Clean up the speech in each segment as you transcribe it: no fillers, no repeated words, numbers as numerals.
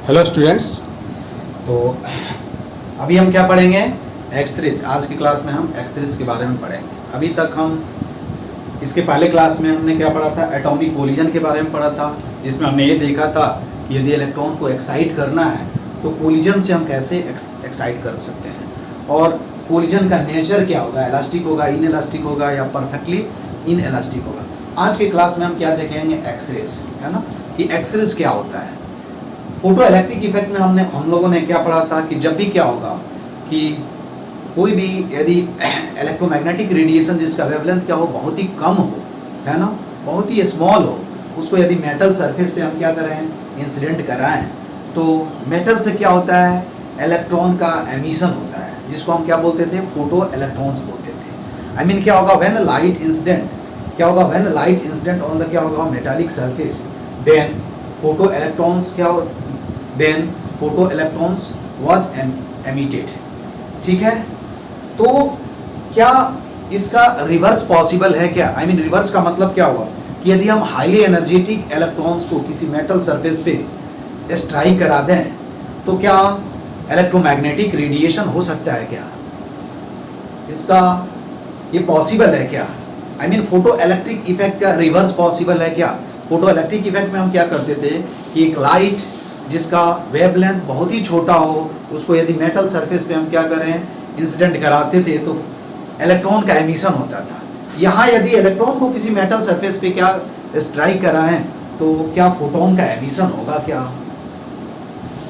Hello students. तो अभी हम क्या पढ़ेंगे? एक्सरेज। आज की क्लास में हम एक्सरेज के बारे में पढ़ेंगे। अभी तक हम इसके पहले क्लास में हमने क्या पढ़ा था? एटॉमिक कोलिजन के बारे में पढ़ा था, जिसमें हमने ये देखा था कि यदि इलेक्ट्रॉन को एक्साइट करना है तो कोलिजन से हम कैसे एक्साइट कर सकते हैं, और कोलिजन का नेचर क्या होगा, इलास्टिक होगा, इनइलास्टिक होगा या परफेक्टली इनइलास्टिक होगा। आज की क्लास में हम क्या देखेंगे? एक्सरेज, है ना, कि एक्सरेज क्या होता है। फोटो इलेक्ट्रिक इफेक्ट में हम लोगों ने क्या पढ़ा था कि जब भी क्या होगा कि कोई भी यदि इलेक्ट्रोमैग्नेटिक रेडिएशन जिसका वेवलेंथ क्या हो, बहुत ही कम हो, है ना, बहुत ही स्मॉल हो, उसको यदि मेटल सरफेस पे हम क्या करें, इंसिडेंट कराएं, तो मेटल से क्या होता है, इलेक्ट्रॉन का एमिशन होता है, जिसको हम क्या बोलते थे? फोटो इलेक्ट्रॉन्स बोलते थे। आई मीन क्या होगा, व्हेन लाइट इंसिडेंट, क्या होगा, when light incident on the क्या होगा, metallic surface, then photo electrons क्या हो, then photo electrons was emitted. ठीक है, तो क्या इसका रिवर्स पॉसिबल है क्या? आई मीन रिवर्स का मतलब क्या हुआ कि यदि हम हाईली एनर्जेटिक इलेक्ट्रॉन्स को किसी मेटल सरफेस पे स्ट्राइक करा दें तो क्या इलेक्ट्रोमैग्नेटिक रेडिएशन हो सकता है क्या? इसका ये पॉसिबल है क्या? I mean photo electric effect का रिवर्स पॉसिबल है क्या? फोटो इलेक्ट्रिक इफेक्ट में हम क्या करते थे कि एक लाइट जिसका वेवलेंथ बहुत ही छोटा हो, उसको यदि मेटल सरफेस पे हम क्या करें, इंसिडेंट कराते थे, तो इलेक्ट्रॉन का एमिशन होता था। यहाँ यदि इलेक्ट्रॉन को किसी मेटल सरफेस पे क्या स्ट्राइक कराएं तो क्या फोटोन का एमिशन होगा क्या?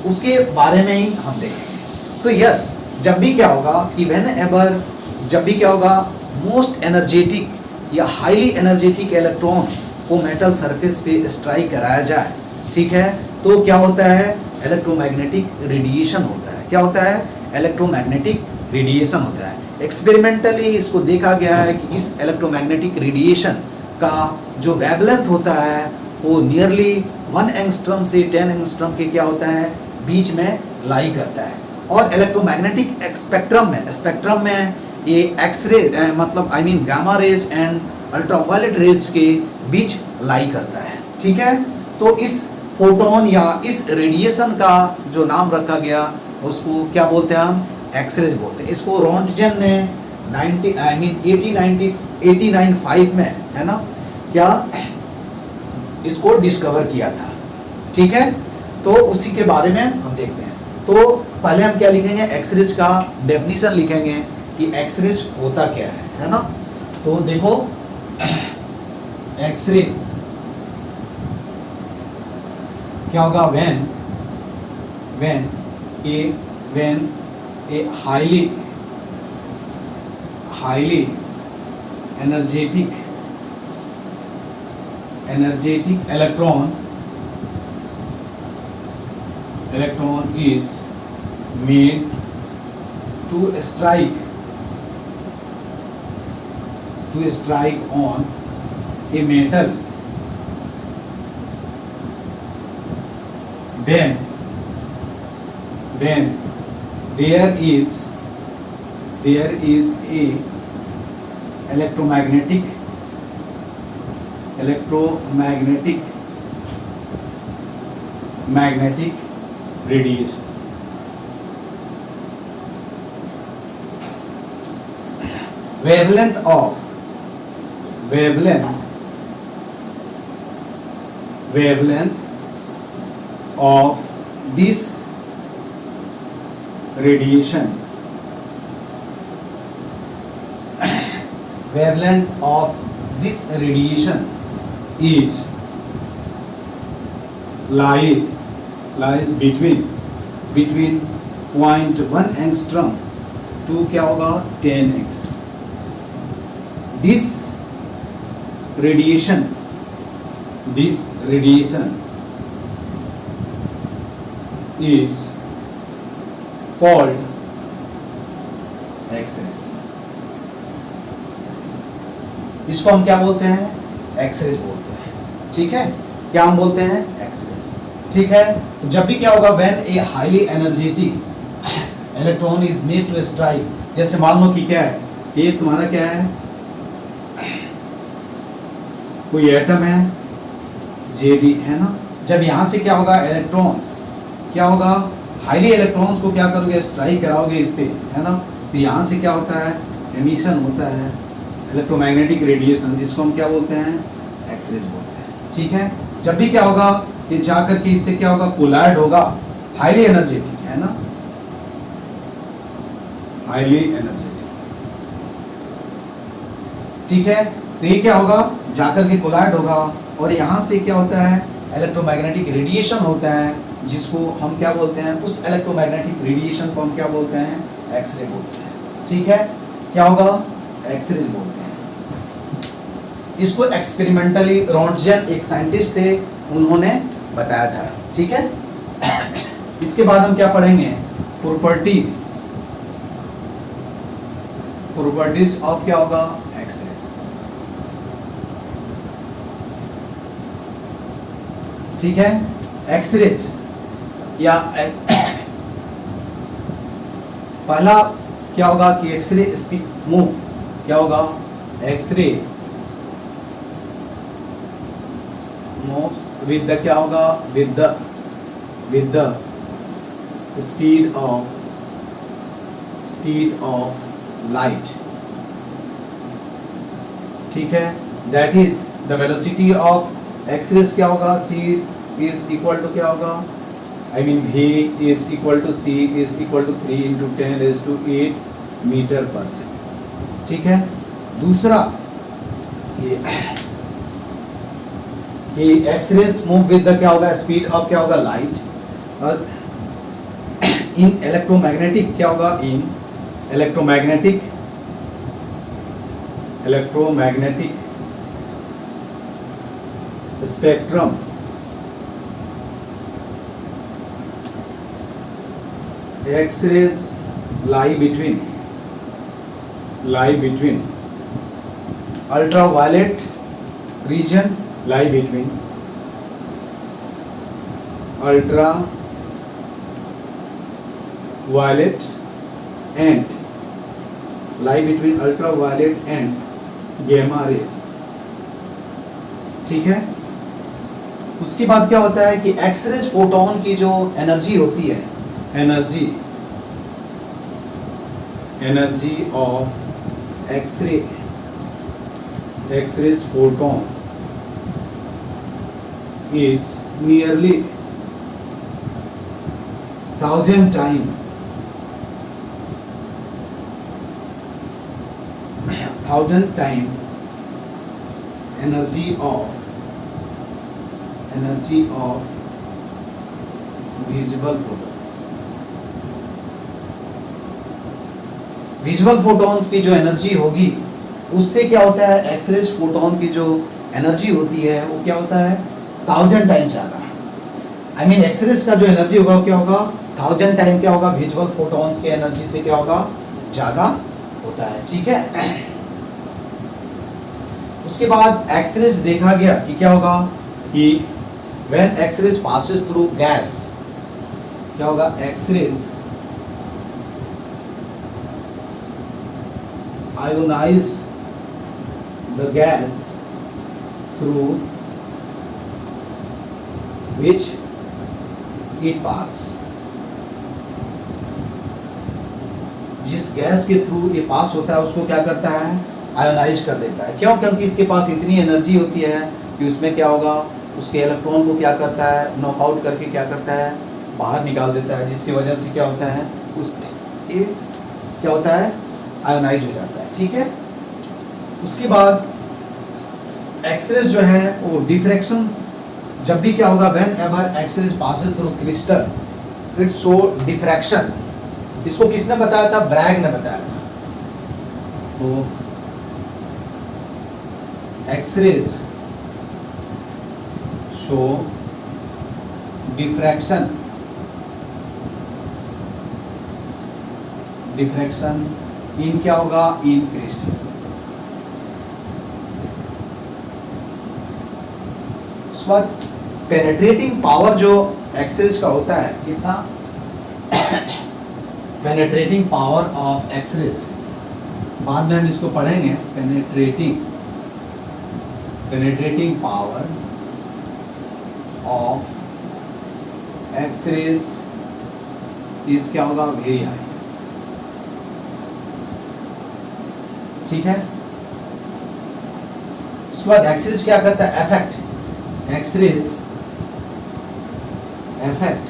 उसके बारे में ही हम देखेंगे। तो यस, जब भी क्या होगा कि व्हेनेवर, जब भी क्या होगा, मोस्ट एनर्जेटिक या हाईली एनर्जेटिक इलेक्ट्रॉन को मेटल सरफेस पे स्ट्राइक कराया जाए, ठीक है, तो क्या होता है? इलेक्ट्रोमैग्नेटिक रेडिएशन होता है। क्या होता है? इलेक्ट्रोमैग्नेटिक रेडिएशन होता है। एक्सपेरिमेंटली इसको देखा गया है कि इस इलेक्ट्रोमैग्नेटिक रेडिएशन का जो वेवलेंथ होता है वो नियरली 1 एंगस्ट्रम से 10 एंगस्ट्रम के क्या होता है, बीच में लाई करता है। और इलेक्ट्रोमैग्नेटिक स्पेक्ट्रम में ये एक्सरे मतलब I mean gamma rays and ultraviolet rays के बीच लाई करता है। ठीक है, तो इस फोटोन या इस रेडिएशन का जो नाम रखा गया उसको क्या बोलते हैं? हम एक्सरेज बोलते हैं। इसको रोंटगेन ने 1895 में, है ना, क्या इसको डिस्कवर किया था। ठीक है, तो उसी के बारे में हम देखते हैं। तो पहले हम क्या लिखेंगे? एक्सरेज का डेफिनेशन लिखेंगे कि एक्सरेज होता क्या है ना। तो देखो, एक्सरेज क्या होगा? when a highly energetic electron is made to strike on a metal, then there is a electromagnetic radiation. Wavelength of this radiation is lies between 0.1 angstrom to क्या होगा, 10 angstrom. this radiation is called X rays. इसको हम क्या बोलते हैं? X-rays बोलते हैं। ठीक है, क्या हम बोलते हैं? एक्सरेज। ठीक है, तो जब भी क्या होगा, when a highly energetic electron is made to strike, जैसे मान लो कि क्या है, ये तुम्हारा क्या है, कोई एटम है JB, है ना। जब यहाँ से क्या होगा, इलेक्ट्रॉन्स क्या होगा, हाईली इलेक्ट्रॉन्स को क्या करोगे, स्ट्राइक कराओगे इस पे, है ना, तो यहाँ से क्या होता है, एमिशन होता है इलेक्ट्रोमैग्नेटिक रेडिएशन, जिसको हम क्या बोलते हैं, एक्सरेज बोलते हैं। ठीक है, जब भी क्या होगा, ये जाकर के इससे क्या होगा, कोलाइड होगा, हाईली एनर्जेटिक, है ना, हाईली एनर्जेटिक। ठीक है, तो ये क्या होगा, जाकर के कोलाइड होगा और यहाँ से क्या होता है, इलेक्ट्रोमैग्नेटिक रेडिएशन होता है, जिसको हम क्या बोलते हैं, उस इलेक्ट्रोमैग्नेटिक रेडिएशन को हम क्या बोलते हैं, एक्सरे बोलते हैं। ठीक है, क्या होगा, एक्सरे बोलते हैं। इसको एक्सपेरिमेंटली रोंटजेन एक साइंटिस्ट थे, उन्होंने बताया था। ठीक है, इसके बाद हम क्या पढ़ेंगे, प्रॉपर्टीज ऑफ क्या होगा, एक्सरेज। ठीक है, एक्सरेज या पहला क्या होगा कि एक्सरे स्पीड मूव, क्या होगा, एक्सरे मूव्स विद द क्या होगा, with the speed of light. ठीक है, that is the velocity of X rays क्या होगा, c इज इक्वल टू क्या होगा, I mean v is equal to c is equal to 3 into 10 raised to 8 metre पर second. ठीक है, दूसरा ये एक्सरेज मूव विद द क्या होगा, स्पीड ऑफ क्या होगा, लाइट। और इन इलेक्ट्रोमैग्नेटिक क्या होगा, in electromagnetic spectrum X-rays lie between ultraviolet region, lie between ultraviolet and gamma rays। ठीक है, उसके बाद क्या होता है कि एक्सरेज फोटोन की जो एनर्जी होती है, energy of X rays photon is nearly 1000 time energy of visible photon। Visual photons की जो एनर्जी होगी उससे क्या होता है, एक्सरेज फोटोन की जो एनर्जी होती है वो क्या होता है, 1000 टाइम ज्यादा। आई मीन एक्सरेज का जो एनर्जी होगा वो क्या होगा, 1000 टाइम क्या होगा, विजुअल फोटॉन्स की एनर्जी से क्या होगा, ज्यादा होता है। ठीक है, उसके बाद एक्सरेज देखा गया कि क्या होगा कि when X rays passes through gas, क्या होगा, X rays ionize the gas through which it pass। जिस गैस के थ्रू ये पास होता है उसको क्या करता है, आयोनाइज कर देता है। क्यों, क्योंकि इसके पास इतनी एनर्जी होती है कि उसमें क्या होगा, उसके इलेक्ट्रॉन को क्या करता है, नॉकआउट करके क्या करता है, बाहर निकाल देता है, जिसकी वजह से क्या होता है, उसमें ये क्या होता है, आयोनाइज हो जाता है। ठीक है, उसके बाद एक्सरेज जो है वो डिफ्रैक्शन, जब भी क्या होगा, whenever X rays passes through crystal its show diffraction. इसको किसने बताया था, ब्रैग ने बताया था। तो एक्सरेज शो डिफ्रैक्शन इन क्या होगा, इन क्रिस्टल। उसके बाद पेनेट्रेटिंग पावर जो एक्सरेज का होता है, कितना, पेनेट्रेटिंग पावर ऑफ एक्सरेज, बाद में हम इसको पढ़ेंगे। Penetrating power of X rays is क्या होगा, वेरी हाई। ठीक है, उसके बाद एक्स रेज क्या करता है, affect, X rays affect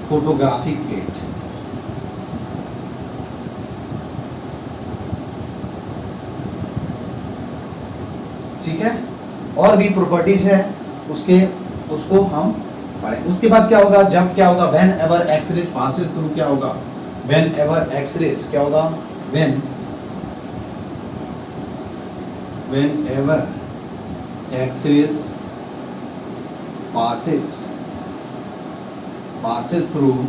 photographic plate. ठीक है, और भी प्रॉपर्टीज है उसके, उसको हम पढ़े। उसके बाद क्या होगा, जब क्या होगा, whenever X rays passes through, क्या होगा, व्हेन एवर एक्स रेज क्या होगा, whenever X rays passes through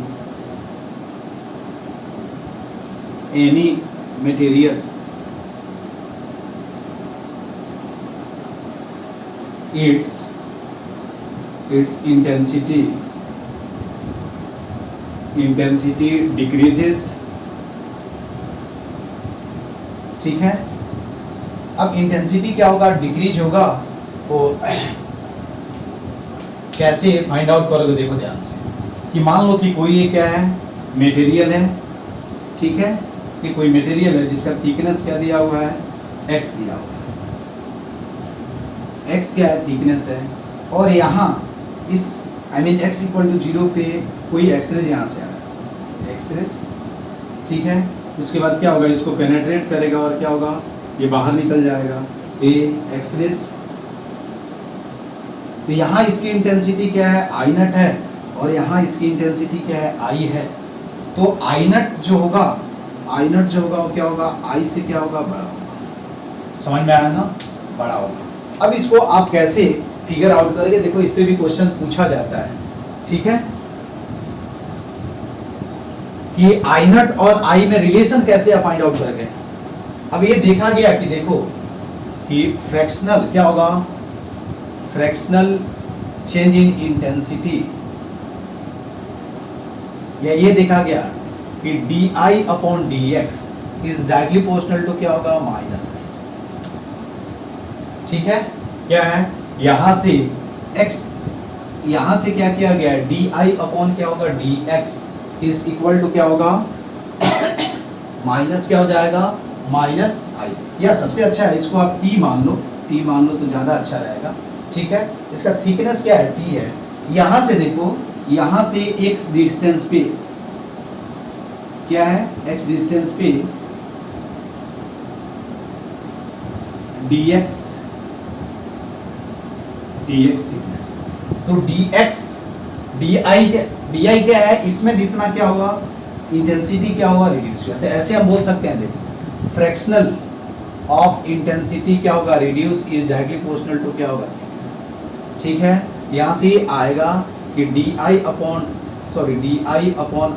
any material, its intensity decreases। ठीक है, अब इंटेंसिटी क्या होगा, डिक्रीज होगा। तो कैसे फाइंड आउट करोगे, देखो ध्यान से, कि मान लो कि कोई ये क्या है, मटेरियल है। ठीक है, कि कोई मटेरियल है जिसका थिकनेस क्या दिया हुआ है, x दिया हुआ है, x क्या है, थिकनेस है। और यहाँ इस x इक्वल टू 0 पे कोई एक्सरेज यहाँ से आ रहा है, एक्सरेज। ठीक है, उसके बाद क्या होगा, इसको पेनेट्रेट करेगा और क्या होगा, ये बाहर निकल जाएगा, ए एक्सरेज। तो यहाँ इसकी इंटेंसिटी क्या है, आई नट है, और यहाँ इसकी इंटेंसिटी क्या है, आई है। तो आई नट जो होगा, वो क्या होगा, आई से क्या होगा, बड़ा होगा। समझ में आया ना, बड़ा होगा। अब इसको आप कैसे फिगर आउट करेंगे, देखो इस पे भी क्वेश्चन पूछा जाता है। ठीक है, कि आई नट और आई में रिलेशन कैसे आप फाइंड आउट करेंगे। अब ये देखा गया कि देखो कि फ्रैक्शनल क्या होगा, फ्रैक्शनल चेंज इन इंटेंसिटी, या ये देखा गया कि di upon dx is directly proportional to क्या होगा, माइनस। ठीक है, क्या है, यहां से x, यहां से क्या किया गया है, di अपॉन क्या होगा, dx इज इक्वल टू क्या होगा, माइनस क्या हो जाएगा, माइनस आई। या सबसे अच्छा है इसको आप t मान लो, तो ज्यादा अच्छा रहेगा। ठीक है, इसका थिकनेस क्या है, t है। यहां से देखो, यहां से x डिस्टेंस पे क्या है, x डिस्टेंस पे dx थिकनेस। तो dx di क्या है, इसमें जितना क्या होगा, इंटेंसिटी क्या होगा, रिड्यूस हुआ। तो ऐसे हम बोल सकते हैं, देखो फ्रैक्शनल ऑफ इंटेंसिटी क्या होगा, reduce is directly proportional to क्या होगा। ठीक है, यहाँ से आएगा कि di upon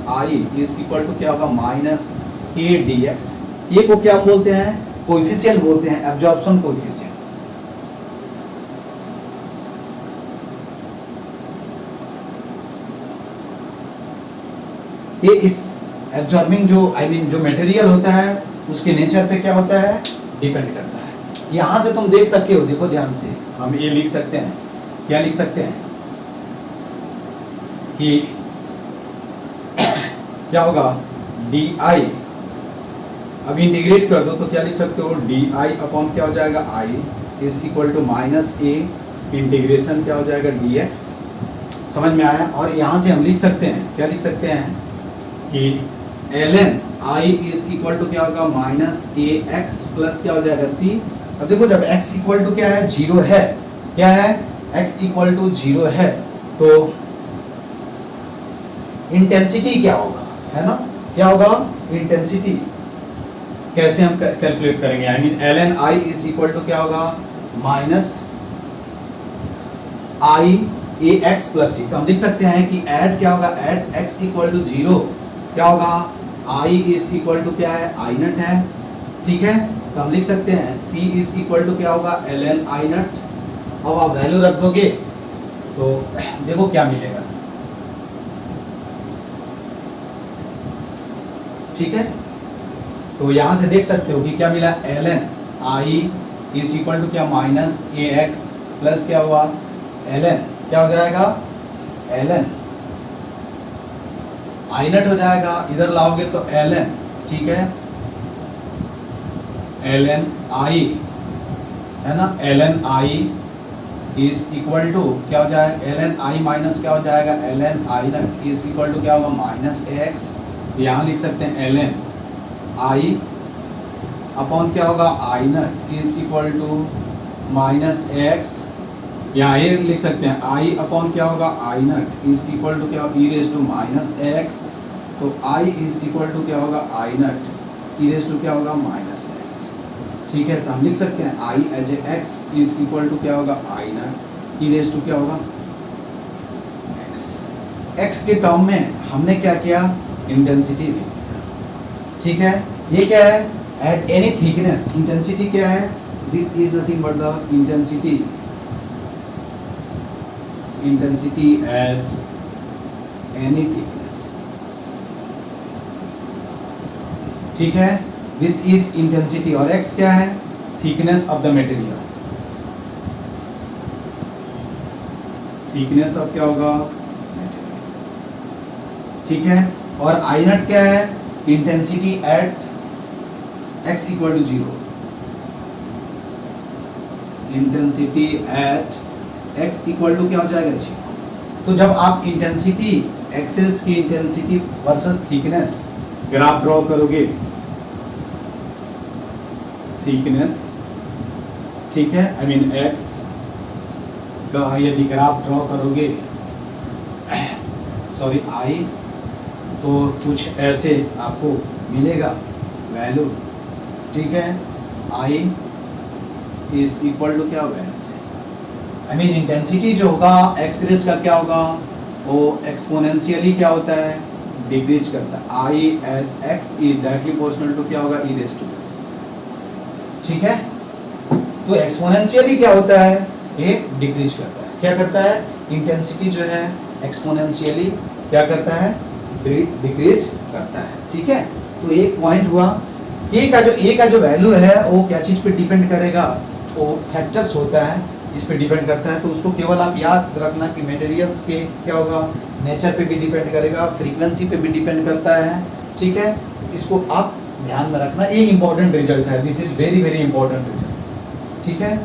I is equal to क्या होगा, माइनस k dx। ये को क्या बोलते हैं, कोएफिशिएंट बोलते हैं, एब्जॉर्प्शन कोएफिशिएंट। ये इस एब्जॉर्बिंग जो जो मटेरियल होता है उसके नेचर पे क्या होता है, डिपेंड करता है। यहां से तुम देख सकते हो, देखो ध्यान से, हम ये लिख सकते हैं, क्या लिख सकते हैं कि क्या होगा, डी आई, अब इंटीग्रेट कर दो तो क्या लिख सकते हो, डी आई अपॉन क्या हो जाएगा, I is equal to minus A integration क्या हो जाएगा, डी एक्स। समझ में आया। और यहाँ से हम लिख सकते हैं, क्या लिख सकते हैं कि L N I is equal to क्या होगा, माइनस ए एक्स प्लस क्या हो जाएगा, सी। अब देखो जब x इक्वल टू क्या है, 0 है, क्या है, x इक्वल टू 0 है, तो इंटेंसिटी क्या होगा, है ना, क्या होगा, इंटेंसिटी कैसे हम कैलकुलेट करेंगे, I mean L N I is equal to क्या होगा, minus I A X plus C. तो हम लिख सकते हैं कि एट क्या होगा, एट एक्स इक्वल टू 0 क्या होगा, आई इज इक्वल टू क्या है, आई नट है। ठीक है, तो हम लिख सकते हैं c इज इक्वल टू क्या होगा, एल एन आई नट। अब आप वैल्यू रख दोगे तो देखो क्या मिलेगा। ठीक है, तो यहां से देख सकते हो कि क्या मिला, L N I is equal to क्या, माइनस ए एक्स प्लस क्या हुआ, एल एन क्या हो जाएगा, ln, आई नट हो जाएगा, इधर लाओगे तो ln, ठीक है, ln i है ना, ln i is equal to क्या हो जाएगा, ln i माइनस क्या हो जाएगा, ln i nought is equal to क्या होगा, माइनस x, यहाँ लिख सकते हैं ln i अपॉन क्या होगा, i nought is equal to minus x, यहाँ ये लिख सकते हैं i अपॉन क्या होगा, i nought is equal to क्या होगा, e raise to minus x, तो i इज इक्वल टू क्या होगा, i nought e raise to क्या होगा, माइनस x, ठीक है। तो हम लिख सकते हैं i as a x is equal to क्या होगा, i nought e raise to क्या होगा, x, x के टर्म में हमने क्या किया, इंटेंसिटी लिख दिया, ठीक है। ये क्या है, एट एनी थिकनेस, इंटेंसिटी क्या है, this is nothing but the intensity at any thickness, ठीक है, दिस इज इंटेंसिटी, और x क्या है, thickness of the material, thickness of क्या होगा, ठीक है। और आई नट क्या है, intensity at x equal to 0, intensity at x equal to क्या हो जाएगा, 0। तो जब आप इंटेंसिटी, एक्सेस की intensity versus thickness graph draw करोगे, थिकनेस, ठीक है, आई मीन x का यदि ग्राफ ड्रॉ करोगे, सॉरी i, तो कुछ ऐसे आपको मिलेगा वैल्यू, ठीक है, i इज इक्वल टू क्या होगा, ऐसे, आई मीन इंटेंसिटी जो होगा एक्स रेज का क्या होगा, वो एक्सपोनेंशियली क्या होता है, डिक्रीज करता है, i as x is directly proportional to क्या होगा, e रेज टू x, ठीक है। तो एक्सपोनेंशियली क्या होता है, ये डिक्रीज करता है, क्या करता है, इंटेंसिटी जो है एक्सपोनेंशियली क्या करता है, डिक्रीज करता है, ठीक है। तो एक पॉइंट हुआ, a का जो वैल्यू है वो क्या चीज पे डिपेंड करेगा, वो फैक्टर्स होता है जिस पे डिपेंड करता है। तो उसको केवल आप याद रखना कि मटेरियल्स के क्या होगा, नेचर पे भी डिपेंड करेगा, फ्रीक्वेंसी पे भी डिपेंड करता है, ठीक है। इसको आप ध्यान में रखना, ये इंपॉर्टेंट रिजल्ट है, this is very very important result, ठीक है,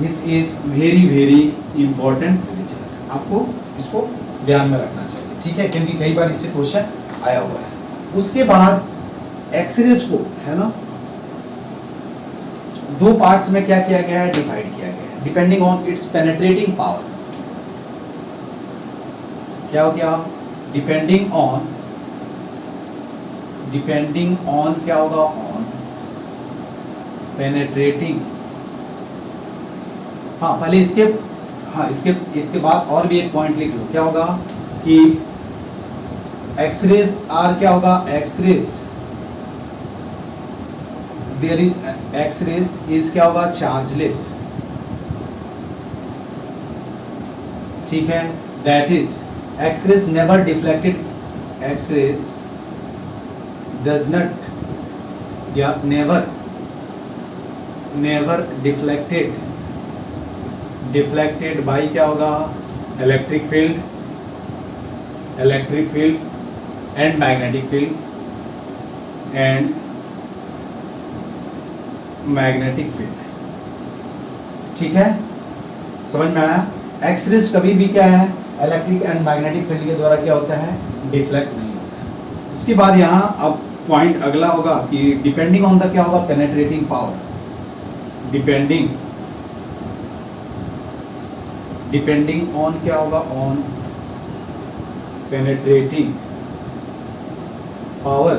this is very very important result, आपको इसको ध्यान में रखना चाहिए, ठीक है, क्योंकि कई बार इससे क्वेश्चन आया हुआ है। उसके बाद एक्सरेज को है ना, दो पार्ट्स में क्या किया गया है, डिवाइड किया गया है, depending on it's penetrating power, क्या हो गया, डिपेंडिंग ऑन क्या होगा, ऑन पेनिट्रेटिंग, हाँ पहले इसके बाद और भी एक पॉइंट लिख लो, क्या होगा कि एक्सरेज आर क्या होगा, X rays there is X rays is क्या होगा, चार्जलेस, ठीक है, that is X rays never deflected, X rays does not या नेवर डिफ्लेक्टेड बाय क्या होगा, electric field and magnetic field ठीक है, समझ में आया। एक्सरेज कभी भी क्या है, इलेक्ट्रिक एंड मैग्नेटिक फील्ड के द्वारा क्या होता है, डिफ्लेक्ट नहीं होता है। उसके बाद यहाँ अब पॉइंट अगला होगा कि डिपेंडिंग ऑन द क्या होगा, पेनेट्रेटिंग पावर, डिपेंडिंग ऑन क्या होगा, on penetrating power,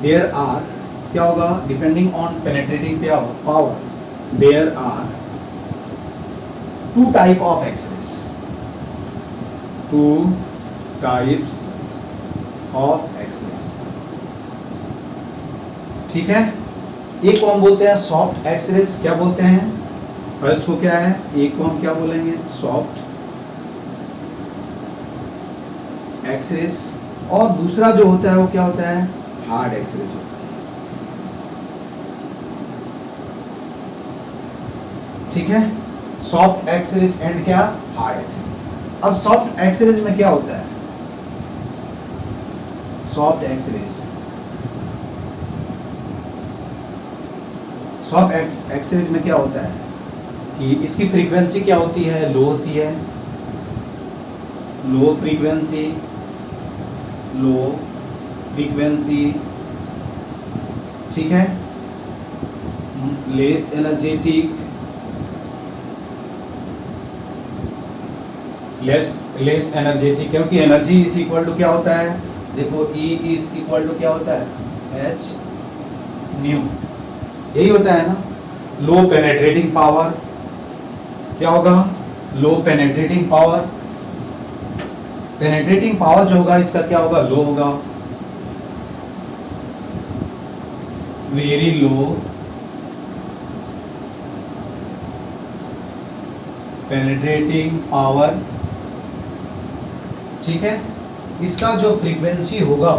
there are क्या होगा, depending on penetrating power, there are two type of X rays, two types of X rays, ठीक है। एक को हम बोलते हैं सॉफ्ट एक्सरेज, क्या बोलते हैं, फर्स्ट को क्या है, एक को हम क्या बोलेंगे, सॉफ्ट एक्सरेज, और दूसरा जो होता है वो क्या होता है, हार्ड एक्सरेज होता है, ठीक है। सॉफ्ट एक्सरेज एंड क्या हार्ड एक्सरेज। अब सॉफ्ट एक्सरेज में क्या होता है, सॉफ्ट एक्सरेज, सॉफ्ट एक्सरेज में क्या होता है कि इसकी फ्रीक्वेंसी क्या होती है, लो होती है, लो फ्रीक्वेंसी, लो फ्रीक्वेंसी, ठीक है, लेस एनर्जेटिक, लेस एनर्जेटिक, क्योंकि एनर्जी इज इक्वल टू क्या होता है, देखो E इज इक्वल टू क्या होता है H न्यू, यही होता है ना। लो पेनेट्रेटिंग पावर, क्या होगा, लो पेनेट्रेटिंग पावर, पेनेट्रेटिंग पावर जो होगा इसका क्या होगा, लो होगा, वेरी लो पेनेट्रेटिंग पावर, ठीक है। इसका जो फ्रीक्वेंसी होगा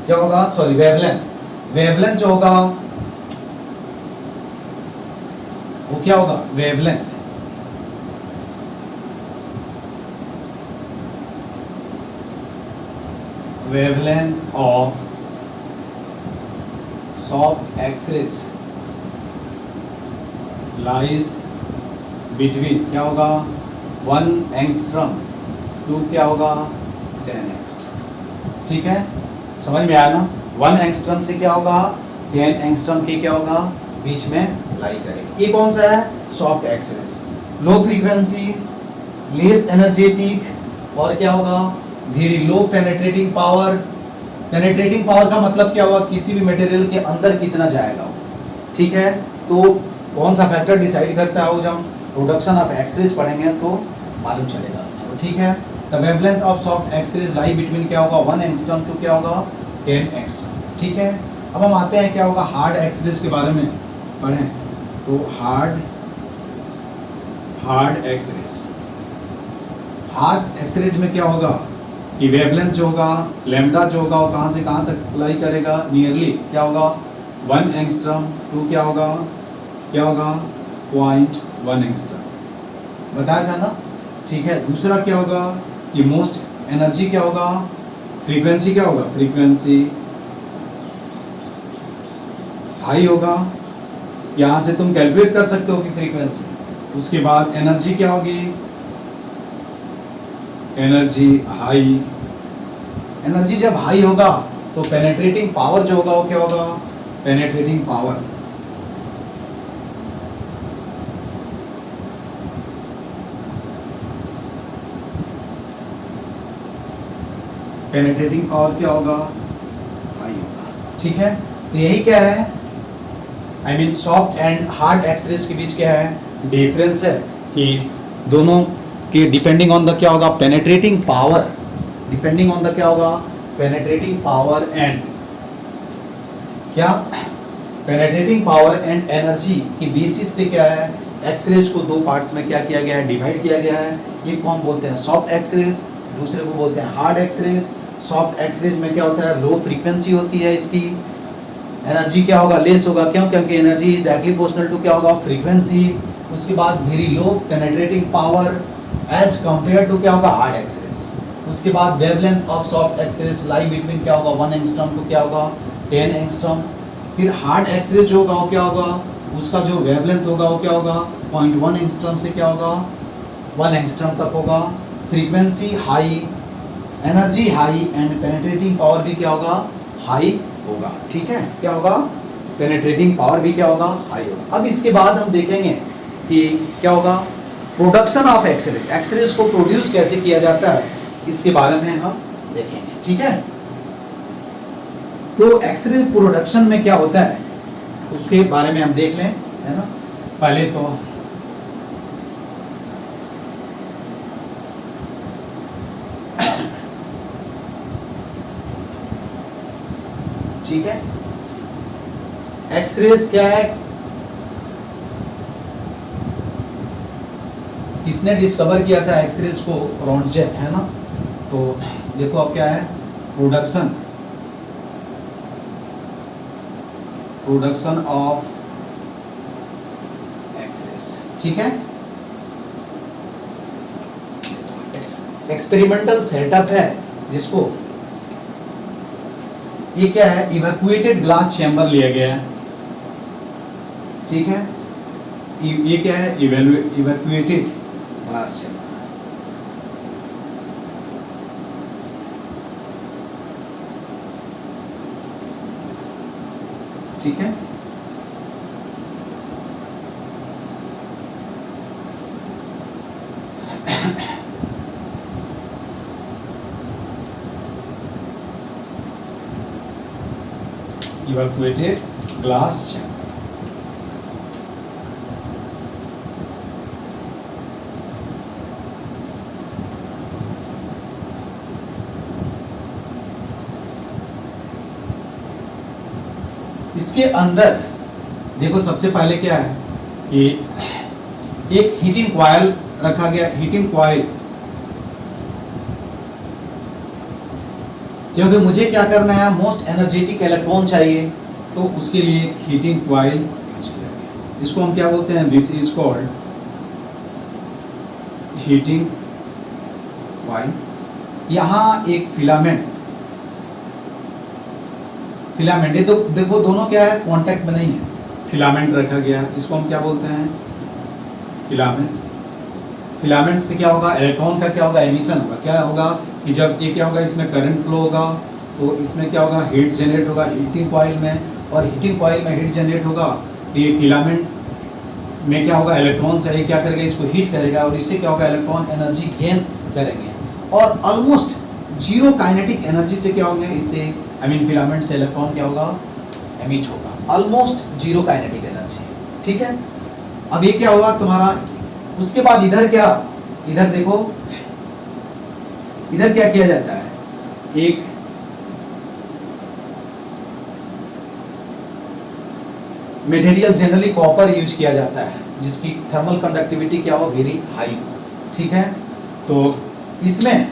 क्या होगा, सॉरी वेवलेंथ, वेवलेंथ जो होगा वो क्या होगा, wavelength, wavelength of soft X rays lies between क्या होगा 1 एंगस्ट्रम टू क्या होगा 10 एंगस्ट्रम, ठीक है, समझ में आया ना। 1 एंगस्ट्रम से क्या होगा 10 एंगस्ट्रम के क्या होगा बीच में लाई करेगी। ये कौन सा है, soft X rays, low frequency, less energetic और क्या होगा very low penetrating power. Penetrating power का मतलब क्या होगा, किसी भी मटेरियल के अंदर कितना जाएगा, ठीक है। तो कौन सा फैक्टर डिसाइड करता है, वो जब प्रोडक्शन ऑफ एक्सरेज पढ़ेंगे तो मालूम चलेगा, ठीक है। The wavelength of soft X rays lie between क्या होगा 1 एंगस्ट्रम टू क्या होगा 10 एंगस्ट्रम, ठीक है। अब हम आते हैं क्या होगा हार्ड एक्सरेज के बारे में पढ़ें, तो हार्ड एक्सरेज, हार्ड एक्सरेज में क्या होगा कि वेवलेंथ जो होगा लैम्डा जो होगा वो कहाँ से कहाँ तक लाई करेगा, नियरली क्या होगा 1 एंगस्ट्रम टू क्या होगा 0.1 एंगस्ट्रम बताया था ना, ठीक है। दूसरा क्या होगा कि मोस्ट एनर्जी क्या होगा, फ्रीक्वेंसी क्या होगा, फ्रीक्वेंसी हाई होगा, यहाँ से तुम कैलकुलेट कर सकते हो कि फ्रीक्वेंसी। उसके बाद एनर्जी क्या होगी, एनर्जी हाई, एनर्जी जब हाई होगा तो पेनेट्रेटिंग पावर जो होगा वो क्या होगा, पेनेट्रेटिंग पावर, पेनेट्रेटिंग पावर क्या होगा, हाई होगा, ठीक है। तो यही क्या है, I mean soft and hard X rays के बीच क्या है डिफरेंस है कि दोनों के डिपेंडिंग ऑन द क्या होगा penetrating power, depending on the क्या होगा पेनेट्रेटिंग पावर एंड क्या पेनेट्रेटिंग पावर एंड एनर्जी की बेसिस पे क्या है एक्सरेज को दो पार्ट्स में क्या किया गया है, डिवाइड किया गया है। एक को हम बोलते हैं सॉफ्ट एक्सरेज, दूसरे को बोलते हैं हार्ड एक्सरेज। सॉफ्ट एक्सरेज में क्या होता है, लो फ्रीक्वेंसी होती है, इसकी एनर्जी क्या होगा, लेस होगा, क्यों, क्योंकि energy is directly proportional to क्या होगा फ्रीक्वेंसी। उसके बाद very low penetrating power as compare to क्या होगा हार्ड एक्सरेज। उसके बाद wavelength of soft X rays lie between क्या होगा 1 एंगस्ट्रम टू क्या होगा 10 एंगस्ट्रम। फिर हार्ड एक्सरेज जो होगा वो क्या होगा, उसका जो वेवलेंथ होगा वो क्या होगा 0.1 एंगस्ट्रम से क्या होगा 1 एंगस्ट्रम तक होगा। Frequency high, energy high and penetrating power भी क्या होगा हाई होगा, ठीक है। क्या होगा, पेनेट्रेटिंग पावर भी क्या होगा हाई होगा। अब इसके बाद हम देखेंगे कि क्या होगा प्रोडक्शन ऑफ एक्सरेज, एक्सरेज को प्रोड्यूस कैसे किया जाता है इसके बारे में हम देखेंगे, ठीक है। तो एक्सरेज प्रोडक्शन में क्या होता है उसके बारे में हम देख लें, है ना। पहले तो ठीक है, एक्सरेज क्या है, किसने डिस्कवर किया था एक्सरेज को, रॉन्टजेन, है ना। तो देखो अब क्या है प्रोडक्शन ऑफ ठीक है, एक्सपेरिमेंटल सेटअप है जिसको, ये क्या है, इवैक्यूएटेड ग्लास चैम्बर लिया गया है, ठीक है, ये क्या है, इवैक्यूएटेड ग्लास चैम्बर, ठीक है। evacuated glass chamber, इसके अंदर देखो सबसे पहले क्या है कि एक हीटिंग कॉइल रखा गया, हीटिंग कॉइल, क्योंकि मुझे क्या करना है, मोस्ट एनर्जेटिक इलेक्ट्रॉन चाहिए, तो उसके लिए हीटिंग कॉइल यूज किया गया। इसको हम क्या बोलते हैं, this is called heating coil. यहाँ एक फिलामेंट, फिलामेंट, ये तो देखो दोनों क्या है, कांटेक्ट में नहीं है, फिलामेंट रखा गया, इसको हम क्या बोलते हैं, फिलामेंट। फिलामेंट से क्या होगा, इलेक्ट्रॉन का क्या होगा, एमिशन होगा। क्या होगा कि जब ये क्या होगा, इसमें करंट फ्लो होगा, तो इसमें क्या होगा, हीट जनरेट होगा हीटिंग कॉइल में, और हीटिंग कॉइल में हीट जनरेट होगा, तो ये फिलामेंट में क्या होगा, इलेक्ट्रॉन से ये क्या करेगा, इसको हीट करेगा, और इससे क्या होगा, इलेक्ट्रॉन एनर्जी गेन करेंगे, और ऑलमोस्ट जीरो काइनेटिक एनर्जी से क्या होंगे, इससे आई मीन फिलामेंट से इलेक्ट्रॉन क्या होगा, एमिट होगा, ऑलमोस्ट जीरो काइनेटिक एनर्जी, ठीक है। अब ये क्या होगा तुम्हारा, उसके बाद इधर क्या, इधर देखो, इधर क्या किया जाता है, एक मटेरियल जनरली कॉपर यूज किया जाता है, जिसकी थर्मल कंडक्टिविटी क्या हो, वेरी हाई हो, ठीक है। तो इसमें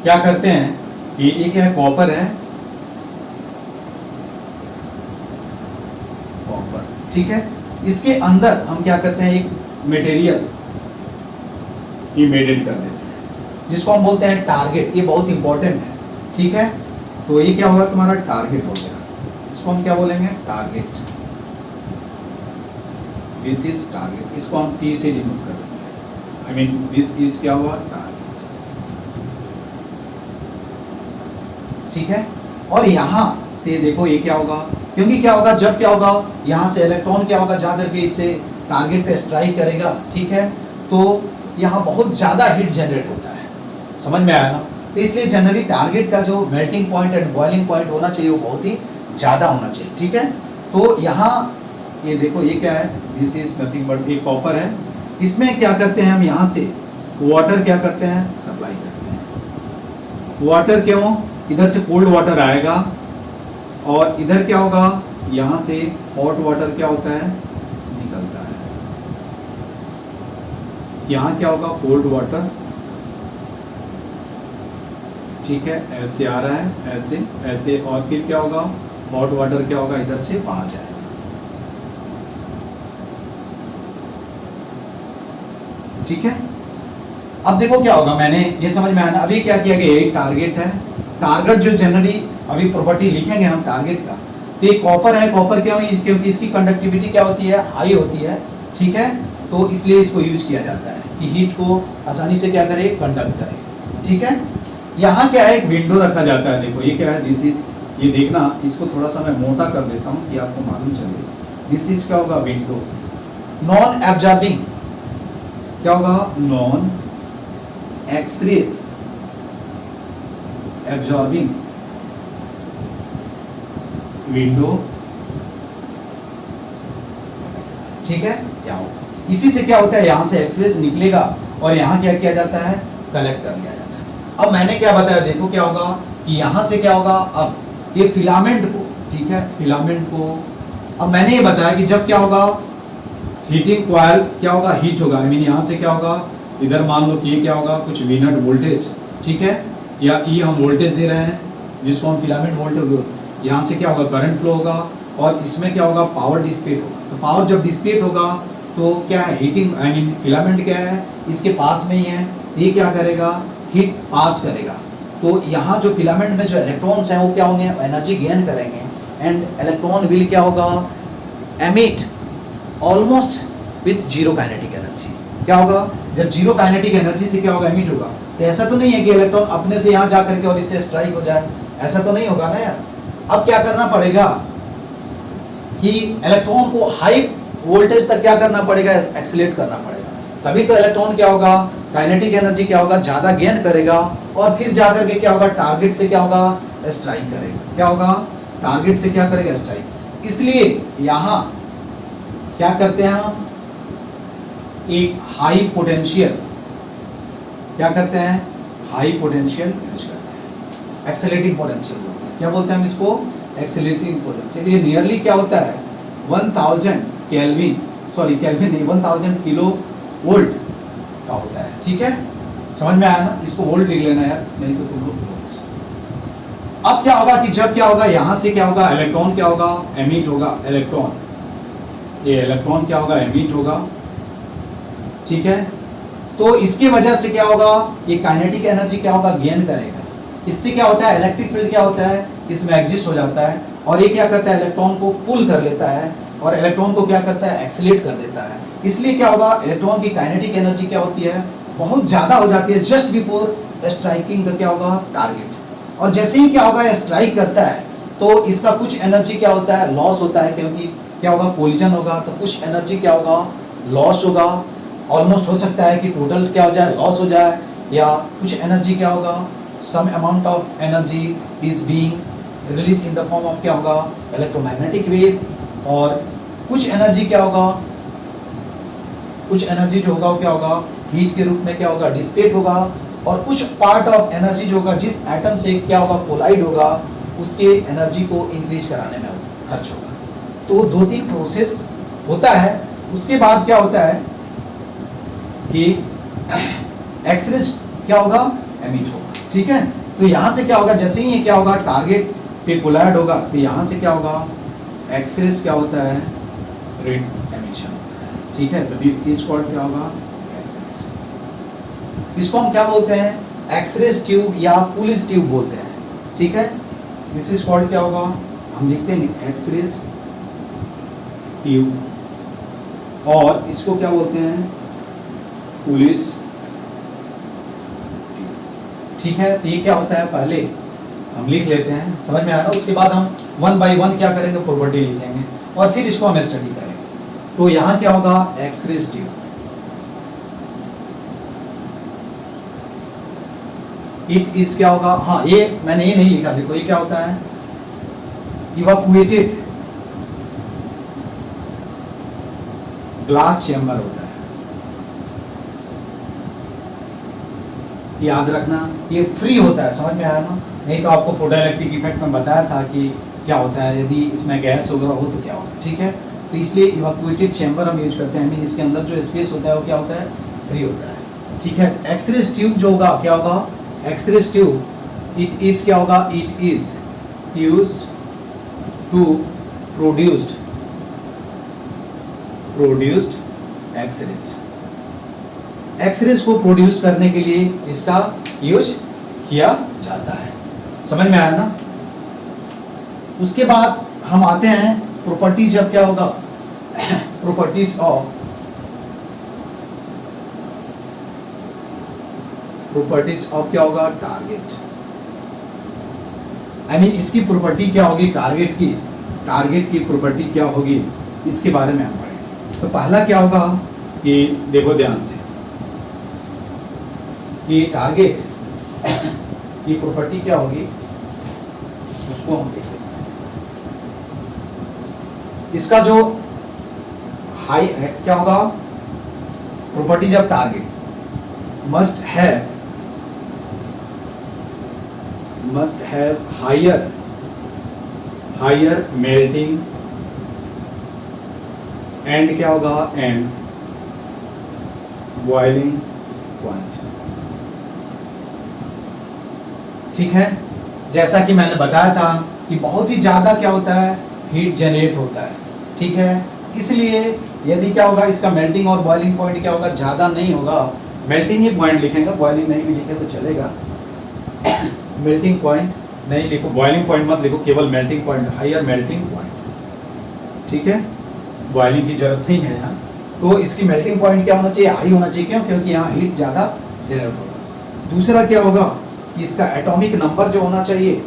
क्या करते हैं कि ये क्या है, कॉपर है, कॉपर, ठीक है। इसके अंदर हम क्या करते हैं, एक मटेरियल इम्बेडेड कर देते हैं, जिसको हम बोलते हैं टारगेट। ये बहुत इंपॉर्टेंट है, ठीक है। तो ये क्या होगा, तुम्हारा टारगेट हो गया, इसको हम क्या बोलेंगे, टारगेट, दिस इज टारगेट, इसको हम टी से डिनोट कर देते हैं, आई मीन दिस इज क्या हुआ, टारगेट, ठीक है। और यहाँ से देखो ये क्या होगा, क्योंकि क्या होगा, जब क्या होगा, यहाँ से इलेक्ट्रॉन क्या होगा, जा करके इससे टारगेट पे स्ट्राइक करेगा, ठीक है। तो यहाँ बहुत ज़्यादा हीट जनरेट होता है, समझ में आया ना। तो इसलिए जनरली टारगेट का जो melting point and boiling point होना चाहिए वो बहुत ही ज़्यादा होना चाहिए, ठीक है। तो यहाँ ये देखो, ये क्या है, दिस इज नथिंग बट एक कॉपर है, इसमें क्या करते हैं हम, यहाँ से वाटर क्या करते हैं, सप्लाई करते हैं। वाटर क्यों, इधर से कोल्ड वाटर आएगा, और इधर क्या होगा, यहाँ से हॉट वाटर क्या होता है, निकलता है। यहाँ क्या होगा, कोल्ड वाटर, ठीक है, ऐसे आ रहा है, ऐसे ऐसे, और फिर क्या होगा, हॉट वाटर क्या होगा, इधर से बाहर जाएगा, ठीक है। अब देखो क्या होगा, मैंने ये समझ में आया ना। अभी क्या किया गया, ये टारगेट है, टारगेट जो जनरली अभी प्रॉपर्टी लिखेंगे हम टारगेट का, तो ये कॉपर है, कॉपर क्या है, क्योंकि इसकी कंडक्टिविटी क्या होती है, हाई होती है, ठीक है। तो इसलिए इसको यूज किया जाता है कि हीट को आसानी से क्या करे, कंडक्ट करे, ठीक है। यहाँ क्या है, एक विंडो रखा जाता है, देखो ये क्या है, दिस इज, ये देखना, इसको थोड़ा सा मैं मोटा कर देता हूँ कि आपको मालूम चले। दिस इज क्या होगा, विंडो, नॉन एब्जॉर्बिंग, क्या होगा, नॉन एक्सरेज एब्जॉर्बिंग विंडो, ठीक है। क्या होगा, इसी से क्या होता है, यहां से एक्सरेज निकलेगा, और यहाँ क्या किया जाता है, कलेक्ट कर लिया जाता है। अब मैंने क्या बताया, देखो क्या होगा कि यहाँ से क्या होगा, अब ये फिलामेंट को, ठीक है, फिलामेंट को, अब मैंने ये बताया कि जब क्या होगा, हीटिंग कॉइल क्या होगा, हीट होगा, आई मीन यहाँ से क्या होगा, इधर मान लो कि ये क्या होगा, कुछ वी नॉट वोल्टेज, ठीक है, या ई हम वोल्टेज दे रहे हैं, जिसको हम फिलामेंट वोल्टेज, यहाँ से क्या होगा, करंट फ्लो होगा, और इसमें क्या होगा, पावर डिसिपेट होगा। तो पावर जब डिसिपेट होगा, तो क्या है, हीटिंग आई मीन फिलामेंट क्या है, इसके पास में ही है, ये क्या करेगा, हीट पास करेगा। तो यहाँ जो फिलामेंट में जो इलेक्ट्रॉन्स हैं वो क्या होंगे, एनर्जी गेन करेंगे, एंड इलेक्ट्रॉन विल क्या होगा, emit almost with zero kinetic energy. क्या होगा, जब जीरो काइनेटिक एनर्जी से क्या होगा, एमिट होगा। तो ऐसा तो नहीं है कि इलेक्ट्रॉन अपने से यहाँ जा करके और इससे स्ट्राइक हो जाए, ऐसा तो नहीं होगा ना यार। अब क्या करना पड़ेगा कि इलेक्ट्रॉन को हाई वोल्टेज तक क्या करना पड़ेगा, एक्सीलरेट करना पड़ेगा, तभी तो इलेक्ट्रॉन क्या होगा, काइनेटिक एनर्जी क्या होगा, ज़्यादा गेन करेगा, और फिर जाकर के क्या होगा, टारगेट से क्या होगा, स्ट्राइक करेगा। क्या होगा, टारगेट से क्या करेगा, स्ट्राइक। इसलिए यहाँ क्या करते हैं हम, एक हाई पोटेंशियल, क्या करते हैं, हाई पोटेंशियल यूज करते हैं, एक्सेलरेटिंग पोटेंशियल बोलते हैं। क्या बोलते हैं हम इसको, एक्सेलरेटिंग पोटेंशियल। ये नियरली क्या होता है, 1000 केल्विन, सॉरी केल्विन नहीं, 1000 किलो वोल्ट का होता है। ठीक है, समझ में आया ना, इसको वोल्ट लिख लेना यार, नहीं तो तुम लोग वोल्ट्स। अब क्या होगा कि जब क्या होगा, यहाँ से क्या होगा, इलेक्ट्रॉन क्या होगा, एमिट होगा, इलेक्ट्रॉन, ये इलेक्ट्रॉन क्या होगा, एमिट होगा। ठीक है, तो इसकी वजह से क्या होगा, ये काइनेटिक एनर्जी क्या होगा, गेन करेगा। इससे क्या होता है, इलेक्ट्रिक फील्ड क्या होता है, इसमें एग्जिस्ट हो जाता है, और ये क्या करता है, इलेक्ट्रॉन को पुल कर लेता है, और इलेक्ट्रॉन को क्या करता है, एक्सीलरेट कर देता है। इसलिए क्या होगा, इलेक्ट्रॉन की काइनेटिक एनर्जी क्या होती है, बहुत ज़्यादा हो जाती है जस्ट बिफोर स्ट्राइकिंग द क्या होगा, टारगेट। और जैसे ही क्या होगा, स्ट्राइक करता है, तो इसका कुछ एनर्जी क्या होता है, लॉस होता है, क्योंकि क्या होगा, कोलिजन होगा, तो कुछ एनर्जी क्या होगा, लॉस होगा। ऑलमोस्ट हो सकता है कि टोटल क्या हो जाए, लॉस हो जाए, या कुछ एनर्जी क्या होगा, some amount of energy is being release in the form of क्या होगा, इलेक्ट्रोमैग्नेटिक वेव, और कुछ एनर्जी क्या होगा, कुछ एनर्जी जो होगा वो क्या होगा, हीट के रूप में क्या होगा, डिसिपेट होगा, और कुछ पार्ट ऑफ एनर्जी जो होगा, जिस एटम से क्या होगा, कोलाइड होगा, उसके एनर्जी को इंक्रीज कराने में खर्च होगा। तो 2-3 प्रोसेस होता है। उसके बाद क्या होता है कि एक्सरेज क्या होगा, एमिट होगा। ठीक है, तो यहाँ से क्या होगा, जैसे ही ये क्या होगा, टारगेट पे कोलाइड होगा, तो यहाँ से क्या होगा, एक्सरेज क्या होता है, रेड एमिशन होता है। ठीक है, तो दिस इज कॉल्ड क्या होगा, एक्सरेज। इसको हम क्या बोलते हैं, एक्सरेज ट्यूब या पुलिस ट्यूब बोलते हैं। ठीक है, दिस इज कॉल्ड क्या होगा, हम लिखते हैं एक्सरेज ट्यूब, और इसको क्या बोलते हैं, पुलिस। ठीक है, तो ये क्या होता है, पहले हम लिख लेते हैं, समझ में आ रहा है। उसके बाद हम 1 बाय 1 क्या करेंगे, प्रॉपर्टी लिखेंगे, और फिर इसको हम स्टडी करेंगे। तो यहाँ क्या होगा, एक्सरेज ट्यूब, इट इज क्या होगा, हाँ ये मैंने ये नहीं लिखा, देखो ये क्या होता है, इवैक्यूएटेड ग्लास चैम्बर होता है। याद रखना, ये फ्री होता है, समझ में आया ना, नहीं तो आपको फोटोइलेक्ट्रिक इफेक्ट में बताया था कि क्या होता है, यदि इसमें गैस वगैरह हो तो क्या होगा। ठीक है, तो इसलिए इवैक्यूएटेड चैम्बर हम यूज करते हैं, मीन इसके अंदर जो स्पेस होता है वो क्या होता है, फ्री होता है। ठीक है, एक्सरेज ट्यूब जो होगा, क्या होगा, एक्सरेज ट्यूब, इट इज क्या होगा, it is used to produced X rays. X rays को प्रोड्यूस करने के लिए इसका यूज किया जाता है, समझ में आया ना। उसके बाद हम आते हैं प्रॉपर्टीज, जब क्या होगा, प्रॉपर्टीज ऑफ क्या होगा, टारगेट। आई मीन इसकी प्रॉपर्टी क्या होगी, टारगेट की प्रॉपर्टी क्या होगी, इसके बारे में हम पढ़ेंगे। तो पहला क्या होगा कि देखो ध्यान से, ये टारगेट की प्रॉपर्टी क्या होगी, उसको हम देखेंगे। इसका जो हाई है क्या होगा, प्रॉपर्टी जब target must have higher melting and क्या होगा, एंड बॉइलिंग पॉइंट। ठीक है, जैसा कि मैंने बताया था कि बहुत ही ज़्यादा क्या होता है, हीट जनरेट होता है। ठीक है, इसलिए यदि क्या होगा इसका मेल्टिंग और बॉइलिंग पॉइंट क्या होगा, ज़्यादा नहीं होगा, मेल्टिंग ही पॉइंट लिखेंगे, बॉइलिंग नहीं भी लिखे तो चलेगा। मेल्टिंग पॉइंट नहीं लिखो, बॉइलिंग पॉइंट मत लिखो, केवल melting point, higher melting point, ठीक है, बॉइलिंग की जरूरत नहीं है यहाँ। तो इसकी मेल्टिंग पॉइंट क्या होना चाहिए, हाई होना चाहिए, क्यों, क्योंकि यहाँ हीट ज़्यादा जनरेट होगा। दूसरा क्या होगा कि इसका एटॉमिक नंबर जो होना चाहिए,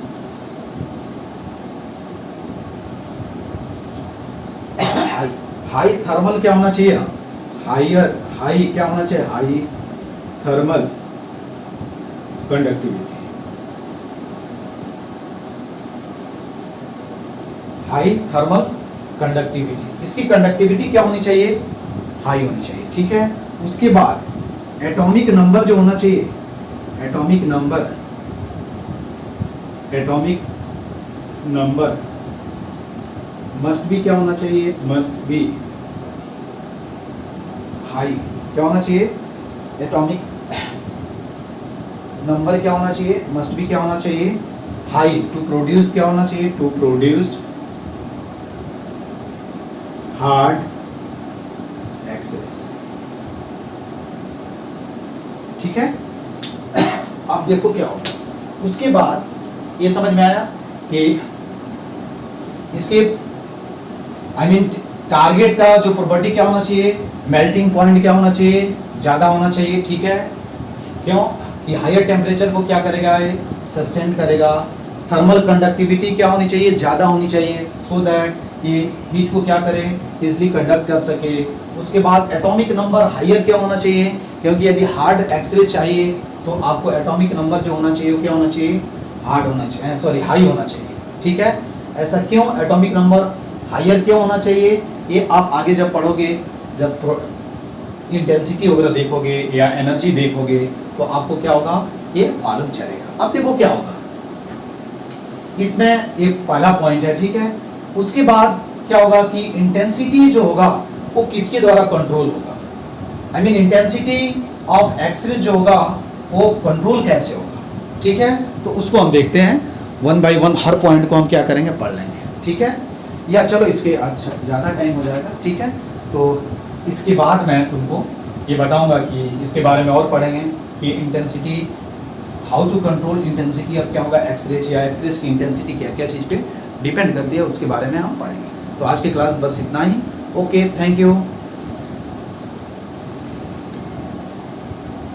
हाई थर्मल क्या होना चाहिए, हायर, हाई क्या होना चाहिए, high thermal conductivity, high thermal conductivity, इसकी कंडक्टिविटी क्या होनी चाहिए, हाई होनी चाहिए, ठीक है। उसके बाद एटॉमिक नंबर जो होना चाहिए, atomic number, atomic number must भी क्या होना चाहिए, मस्ट बी हाई, क्या होना चाहिए, एटॉमिक नंबर क्या होना चाहिए, मस्ट बी क्या होना चाहिए, हाई, टू प्रोड्यूस क्या होना चाहिए, टू प्रोड्यूस्ड हार्ड एक्सेस, ठीक है। अब देखो क्या होगा उसके बाद, ये समझ में आया कि इसके टारगेट का जो प्रॉपर्टी क्या होना चाहिए, मेल्टिंग पॉइंट क्या होना चाहिए, ज्यादा होना चाहिए, ठीक है, क्यों कि हायर टेम्परेचर को क्या करेगा, ये सस्टेन करेगा। थर्मल कंडक्टिविटी क्या होनी चाहिए, ज्यादा होनी चाहिए, सो दैट ये हीट को क्या करे, इजिली कंडक्ट कर सके। उसके बाद एटॉमिक नंबर हायर क्या होना चाहिए, क्योंकि यदि हार्ड एक्सरे चाहिए तो आपको एटॉमिक नंबर जो होना चाहिए वो क्या होना चाहिए, हार्ड होना चाहिए, सॉरी हाई होना चाहिए, ठीक है। ऐसा क्यों, एटॉमिक नंबर हायर क्यों होना चाहिए, ये आप आगे जब पढ़ोगे, जब इंटेंसिटी वगैरह देखोगे या एनर्जी देखोगे तो आपको क्या होगा ये मालूम चलेगा। अब देखो क्या होगा इसमें, एक पहला पॉइंट है, ठीक है। उसके बाद क्या होगा कि इंटेंसिटी जो होगा वो किसके द्वारा कंट्रोल होगा, इंटेंसिटी ऑफ एक्सरे जो होगा वो कंट्रोल कैसे होगा, ठीक है। तो उसको हम देखते हैं one by one, her point को हम क्या करेंगे, पढ़ लेंगे, ठीक है। या चलो इसके अच्छा ज़्यादा टाइम हो जाएगा, ठीक है। तो इसके बाद मैं तुमको ये बताऊंगा कि इसके बारे में और पढ़ेंगे कि intensity, how to control intensity of क्या होगा एक्सरेज, या एक्सरेज की इंटेंसिटी क्या क्या चीज़ पे डिपेंड करती है, उसके बारे में हम पढ़ेंगे। तो आज की क्लास बस इतना ही। Okay, thank you.